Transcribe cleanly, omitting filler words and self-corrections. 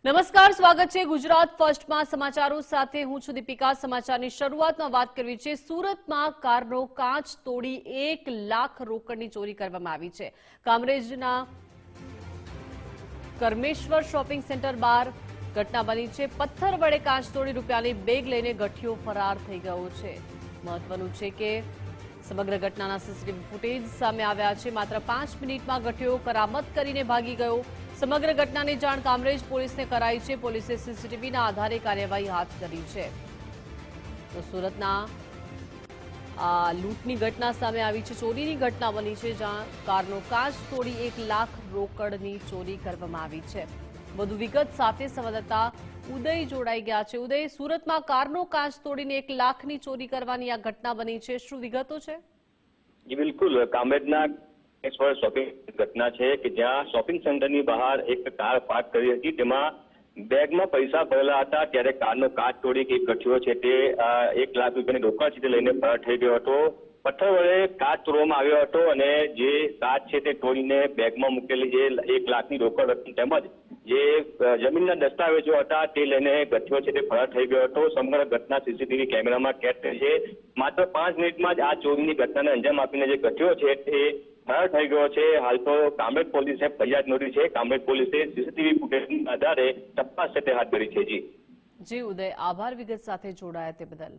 નમસ્કાર, સ્વાગત છે ગુજરાત ફર્સ્ટમાં સમાચારો સાથે હું છું દીપિકા। સમાચારની શરૂઆતમાં વાત કરવી છે સુરતમાં કારનો કાચ તોડી 1 લાખ રોકડની ચોરી કરવામાં આવી છે। કામરેજના કર્મેશ્વર શોપિંગ સેન્ટર બહાર ઘટના બની છે। પથ્થર વડે કાચ તોડી રૂપિયાની બેગ લઈને ગઠિયો ફરાર થઈ ગયો છે। મહત્વનું છે કે સમગ્ર ઘટનાના સીસીટીવી ફૂટેજ સામે આવ્યા છે। માત્ર 5 મિનિટમાં ગઠિયો કરામત કરીને ભાગી ગયો। સમગ્ર ઘટનાની જાણ કામરેજ પોલીસને કરાઈ છે। પોલીસે સીસીટીવીના આધારે કાર્યવાહી હાથ ધરી છે। તો સુરતના લૂંટની ઘટના સામે આવી છે। ચોરીની ઘટના બની છે જ્યાં કારનો કાચ તોડી 1 લાખ રોકડની ચોરી કરવામાં આવી છે। વધુ વિગત સાથે સંવાદદાતા ઉદય જોડાઈ ગયા છે। ઉદય, સુરતમાં કારનો કાચ તોડીને 1 લાખની ચોરી કરવાની આ ઘટના બની છે, શું વિગતો છે? જી બિલકુલ, કામરેજના શોપિંગ ઘટના છે કે જ્યાં શોપિંગ સેન્ટરની બહાર એક કાર પાર્ક કરી હતી। તેમાં બેગમાં પૈસા ભરેલા હતા ત્યારે કારનો કાચ તોડી એક ગઠિયો છે તે 1 લાખ રૂપિયાની રોકડ છે તે લઈને ફરાર થઈ ગયો હતો। પથ્થર વડે કાચ તોડવામાં આવ્યો હતો અને જે કાચ છે તે તોડીને બેગમાં મૂકેલી જે 1 લાખની રોકડ હતી તેમજ જે જમીનના દસ્તાવેજો હતા તે લઈને ગઠિયો છે તે ફરાર થઈ ગયો હતો। સમગ્ર ઘટના સીસીટીવી કેમેરામાં કેદ થઈ છે। માત્ર 5 મિનિટમાં જ આ ચોરીની ઘટનાને અંજામ આપીને જે ગઠિયો છે તે ફરાર થઈ ગયો છે। હાલ તો કામરેજ પોલીસે ફરિયાદ નોંધી છે। કામરેજ પોલીસે સીસીટીવી ફૂટેજના આધારે તપાસ છે તે હાથ ધરી છે। જી ઉદય, આભાર વિગત સાથે જોડાયા તે બદલ।